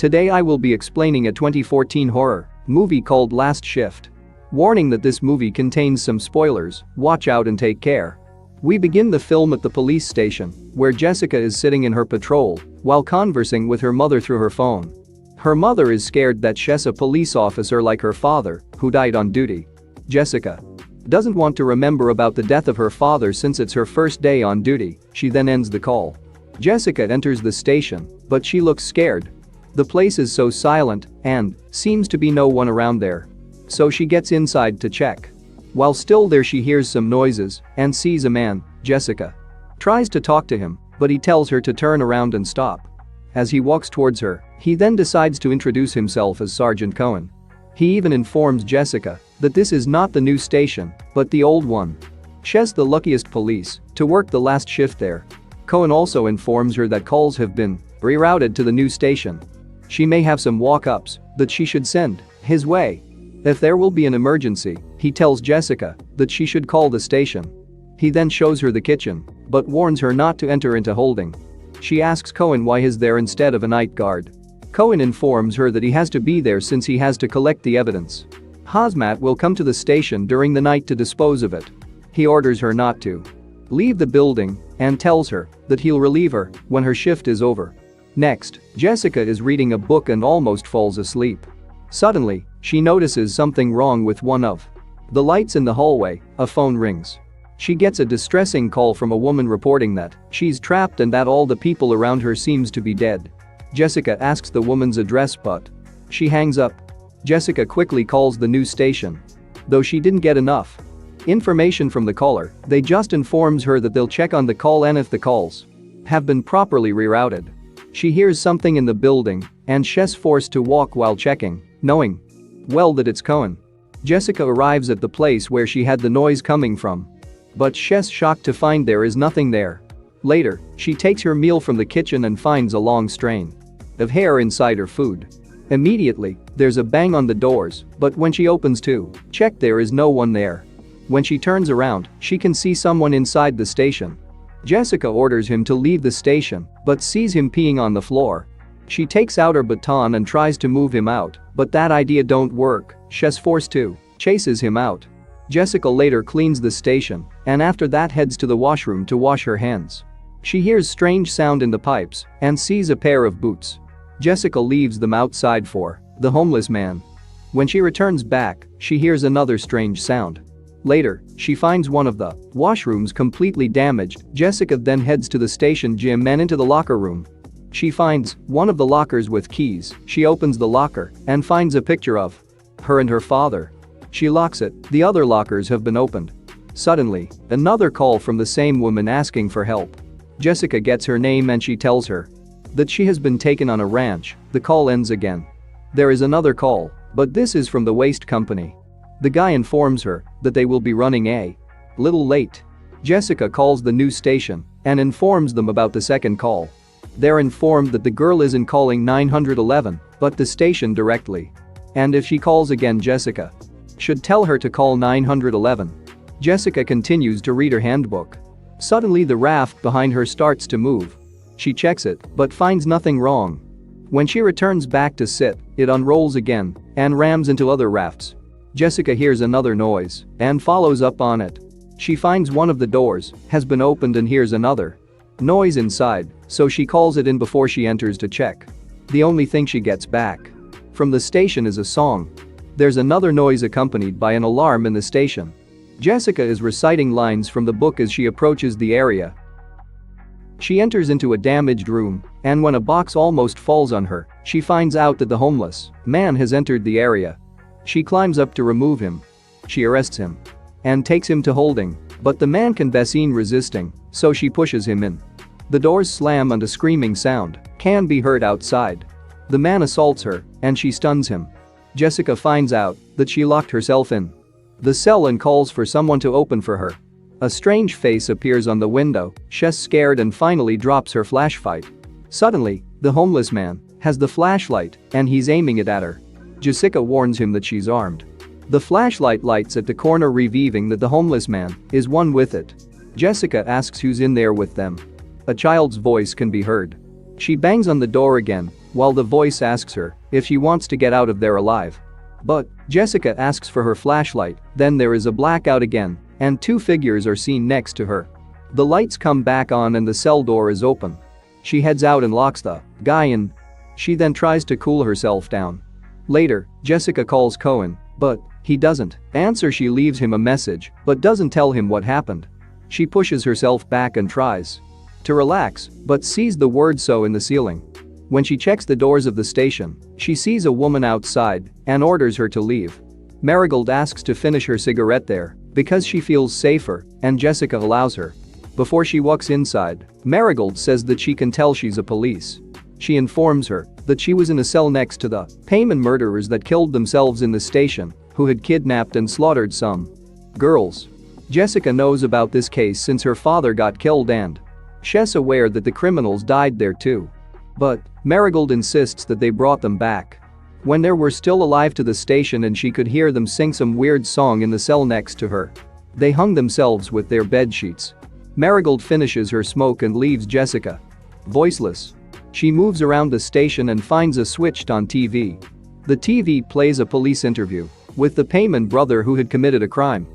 Today I will be explaining a 2014 horror movie called Last Shift. Warning that this movie contains some spoilers, watch out and take care. We begin the film at the police station, where Jessica is sitting in her patrol while conversing with her mother through her phone. Her mother is scared that she's a police officer like her father, who died on duty. Jessica doesn't want to remember about the death of her father since it's her first day on duty. She then ends the call. Jessica enters the station, but she looks scared. The place is so silent and seems to be no one around there. So she gets inside to check. While still there, she hears some noises and sees a man. Jessica tries to talk to him, but he tells her to turn around and stop. As he walks towards her, he then decides to introduce himself as Sergeant Cohen. He even informs Jessica that this is not the new station, but the old one. She's the luckiest police to work the last shift there. Cohen also informs her that calls have been rerouted to the new station. She may have some walk-ups that she should send his way. If there will be an emergency, he tells Jessica that she should call the station. He then shows her the kitchen, but warns her not to enter into holding. She asks Cohen why he's there instead of a night guard. Cohen informs her that he has to be there since he has to collect the evidence. Hazmat will come to the station during the night to dispose of it. He orders her not to leave the building and tells her that he'll relieve her when her shift is over. Next, Jessica is reading a book and almost falls asleep. Suddenly, she notices something wrong with one of the lights in the hallway. A phone rings. She gets a distressing call from a woman reporting that she's trapped and that all the people around her seems to be dead. Jessica asks the woman's address, but she hangs up. Jessica quickly calls the new station. Though she didn't get enough information from the caller, they just informs her that they'll check on the call and if the calls have been properly rerouted. She hears something in the building and she's forced to walk while checking, knowing well that it's Cohen. Jessica arrives at the place where she had the noise coming from, but she's shocked to find there is nothing there. Later, she takes her meal from the kitchen and finds a long strain of hair inside her food. Immediately, there's a bang on the doors, but when she opens to check, there is no one there. When she turns around, she can see someone inside the station. Jessica orders him to leave the station, but sees him peeing on the floor. She takes out her baton and tries to move him out, but that idea don't work. She's forced to chases him out. Jessica later cleans the station and after that heads to the washroom to wash her hands. She hears strange sound in the pipes and sees a pair of boots. Jessica leaves them outside for the homeless man. When she returns back, she hears another strange sound. Later, she finds one of the washrooms completely damaged. Jessica then heads to the station gym and into the locker room. She finds one of the lockers with keys. She opens the locker and finds a picture of her and her father. She locks it. The other lockers have been opened. Suddenly, another call from the same woman asking for help. Jessica gets her name and she tells her that she has been taken on a ranch. The call ends again. There is another call, but this is from the waste company. The guy informs her that they will be running a little late. Jessica calls the news station and informs them about the second call. They're informed that the girl isn't calling 911, but the station directly. And if she calls again, Jessica should tell her to call 911. Jessica continues to read her handbook. Suddenly the raft behind her starts to move. She checks it, but finds nothing wrong. When she returns back to sit, it unrolls again and rams into other rafts. Jessica hears another noise and follows up on it. She finds one of the doors has been opened and hears another noise inside, so she calls it in before she enters to check. The only thing she gets back from the station is a song. There's another noise accompanied by an alarm in the station. Jessica is reciting lines from the book as she approaches the area. She enters into a damaged room, and when a box almost falls on her, she finds out that the homeless man has entered the area. She climbs up to remove him. She arrests him and takes him to holding, but the man can be seen resisting, so she pushes him in. The doors slam and a screaming sound can be heard outside. The man assaults her and she stuns him. Jessica finds out that she locked herself in the cell and calls for someone to open for her. A strange face appears on the window. She's scared and finally drops her flashlight. Suddenly, the homeless man has the flashlight and he's aiming it at her. Jessica warns him that she's armed. The flashlight lights at the corner, revealing that the homeless man is one with it. Jessica asks who's in there with them. A child's voice can be heard. She bangs on the door again while the voice asks her if she wants to get out of there alive. But Jessica asks for her flashlight, then there is a blackout again, and two figures are seen next to her. The lights come back on and the cell door is open. She heads out and locks the guy in. She then tries to cool herself down. Later, Jessica calls Cohen, but he doesn't answer. She leaves him a message, but doesn't tell him what happened. She pushes herself back and tries to relax, but sees the word "so" in the ceiling. When she checks the doors of the station, she sees a woman outside and orders her to leave. Marigold asks to finish her cigarette there because she feels safer, and Jessica allows her. Before she walks inside, Marigold says that she can tell she's a police. She informs her that she was in a cell next to the Payman murderers that killed themselves in the station, who had kidnapped and slaughtered some girls. Jessica knows about this case since her father got killed and she's aware that the criminals died there too. But Marigold insists that they brought them back when they were still alive to the station, and she could hear them sing some weird song in the cell next to her. They hung themselves with their bed sheets. Marigold finishes her smoke and leaves Jessica voiceless. She moves around the station and finds a switched-on TV. The TV plays a police interview with the Payman brother who had committed a crime.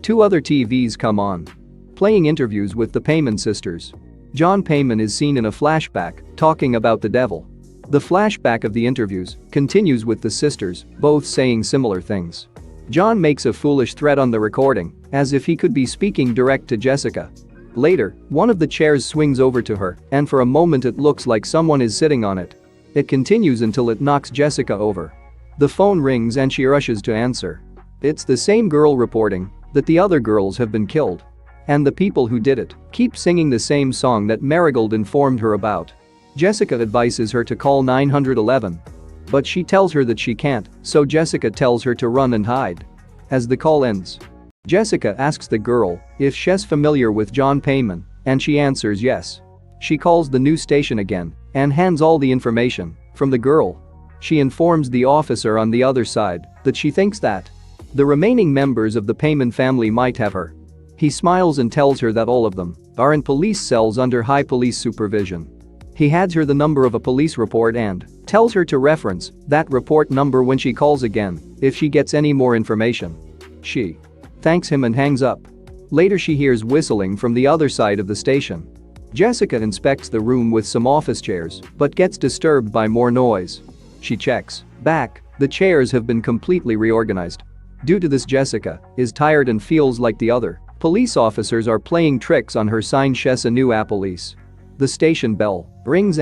Two other TVs come on, playing interviews with the Payman sisters. John Payman is seen in a flashback talking about the devil. The flashback of the interviews continues with the sisters, both saying similar things. John makes a foolish threat on the recording, as if he could be speaking direct to Jessica. Later, one of the chairs swings over to her, and for a moment it looks like someone is sitting on it. It continues until it knocks Jessica over. The phone rings and she rushes to answer. It's the same girl reporting that the other girls have been killed. And the people who did it keep singing the same song that Marigold informed her about. Jessica advises her to call 911. But she tells her that she can't, so Jessica tells her to run and hide. As the call ends, Jessica asks the girl if she's familiar with John Payman, and she answers yes. She calls the new station again and hands all the information from the girl. She informs the officer on the other side that she thinks that the remaining members of the Payman family might have her. He smiles and tells her that all of them are in police cells under high police supervision. He hands her the number of a police report and tells her to reference that report number when she calls again if she gets any more information. She thanks him and hangs up. Later she hears whistling from the other side of the station. Jessica inspects the room with some office chairs but gets disturbed by more noise. She checks back. The chairs have been completely reorganized. Due to this, Jessica is tired and feels like the other police officers are playing tricks on her, sign she's a new police. The station bell rings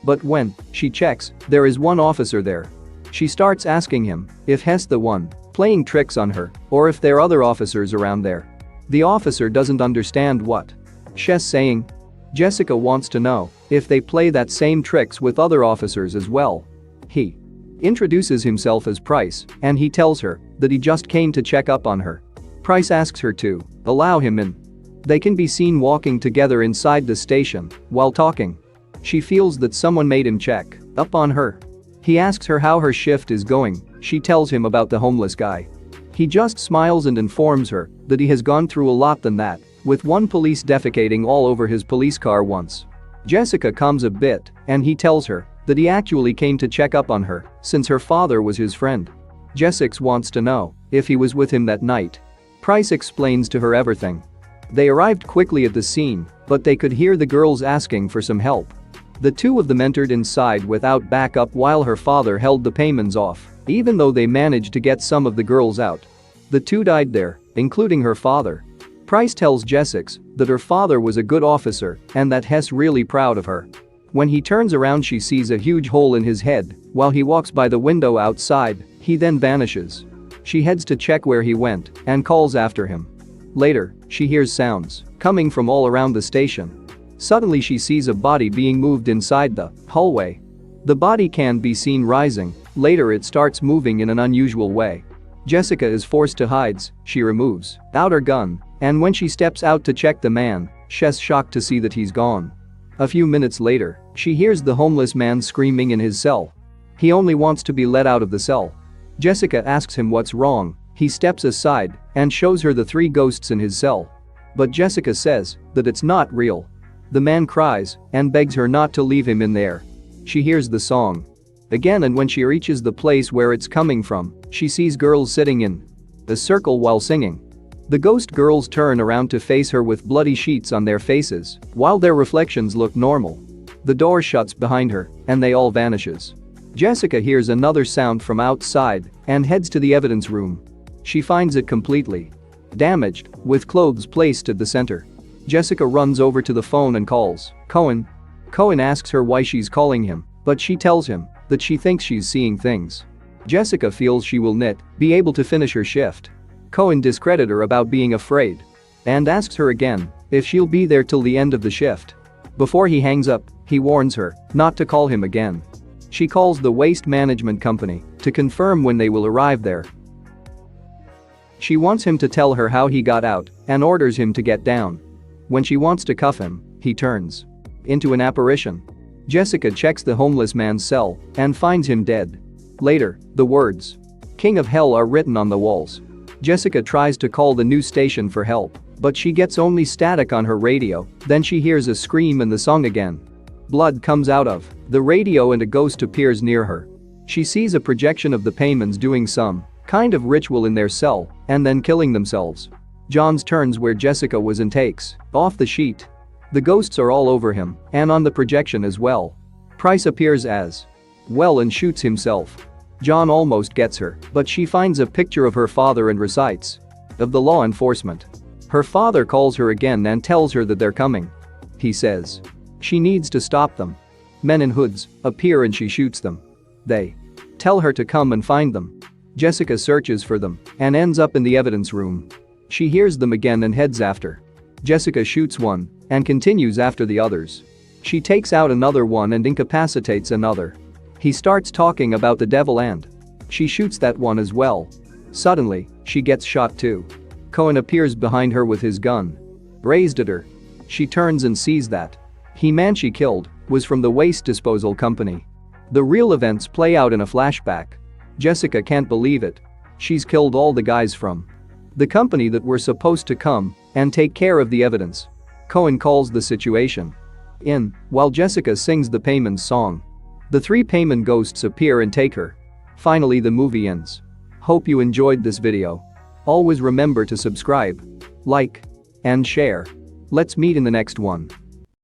but when she checks, there is one officer there. She starts asking him if he's the one playing tricks on her or if there are other officers around there. The officer doesn't understand what she's saying. Jessica wants to know if they play that same tricks with other officers as well. He introduces himself as Price, and he tells her that he just came to check up on her. Price asks her to allow him in. They can be seen walking together inside the station while talking. She feels that someone made him check up on her. He asks her how her shift is going. She tells him about the homeless guy. He just smiles and informs her that he has gone through a lot than that, with one police defecating all over his police car once. Jessica calms a bit, and he tells her that he actually came to check up on her since her father was his friend. Jessica wants to know if he was with him that night. Price explains to her everything. They arrived quickly at the scene, but they could hear the girls asking for some help. The two of them entered inside without backup while her father held the Paymans off, even though they managed to get some of the girls out. The two died there, including her father. Price tells Jessica that her father was a good officer and that he's really proud of her. When he turns around, she sees a huge hole in his head while he walks by the window outside. He then vanishes. She heads to check where he went and calls after him. Later, she hears sounds coming from all around the station. Suddenly she sees a body being moved inside the hallway. The body can be seen rising. Later it starts moving in an unusual way. Jessica is forced to hide. She removes out her gun, and when she steps out to check the man, she's shocked to see that he's gone. A few minutes later, she hears the homeless man screaming in his cell. He only wants to be let out of the cell. Jessica asks him what's wrong. He steps aside and shows her the 3 ghosts in his cell. But Jessica says that it's not real. The man cries and begs her not to leave him in there. She hears the song Again, and when she reaches the place where it's coming from, she sees girls sitting in a circle while singing. The ghost girls turn around to face her with bloody sheets on their faces, while their reflections look normal. The door shuts behind her, and they all vanishes. Jessica hears another sound from outside and heads to the evidence room. She finds it completely damaged, with clothes placed at the center. Jessica runs over to the phone and calls Cohen. Cohen asks her why she's calling him, but she tells him that she thinks she's seeing things. Jessica feels she will not be able to finish her shift. Cohen discredits her about being afraid and asks her again if she'll be there till the end of the shift. Before he hangs up, he warns her not to call him again. She calls the waste management company to confirm when they will arrive there. She wants him to tell her how he got out and orders him to get down. When she wants to cuff him, he turns into an apparition. Jessica checks the homeless man's cell and finds him dead. Later, the words "King of Hell" are written on the walls. Jessica tries to call the news station for help, but she gets only static on her radio. Then she hears a scream and the song again. Blood comes out of the radio and a ghost appears near her. She sees a projection of the Paymans doing some kind of ritual in their cell and then killing themselves. Johns turns where Jessica was and takes off the sheet. The ghosts are all over him and on the projection as well. Price appears as well and shoots himself. John almost gets her, but she finds a picture of her father and recites of the law enforcement. Her father calls her again and tells her that they're coming. He says she needs to stop them. Men in hoods appear and she shoots them. They tell her to come and find them. Jessica searches for them and ends up in the evidence room. She hears them again and heads after. Jessica shoots one and continues after the others. She takes out another one and incapacitates another. He starts talking about the devil and she shoots that one as well. Suddenly, she gets shot too. Cohen appears behind her with his gun raised at her. She turns and sees that the man she killed was from the waste disposal company. The real events play out in a flashback. Jessica can't believe it. She's killed all the guys from the company that were supposed to come and take care of the evidence. Cohen calls the situation in while Jessica sings the Payman song. The three Payman ghosts appear and take her. Finally, the movie ends. Hope you enjoyed this video. Always remember to subscribe, like, and share. Let's meet in the next one.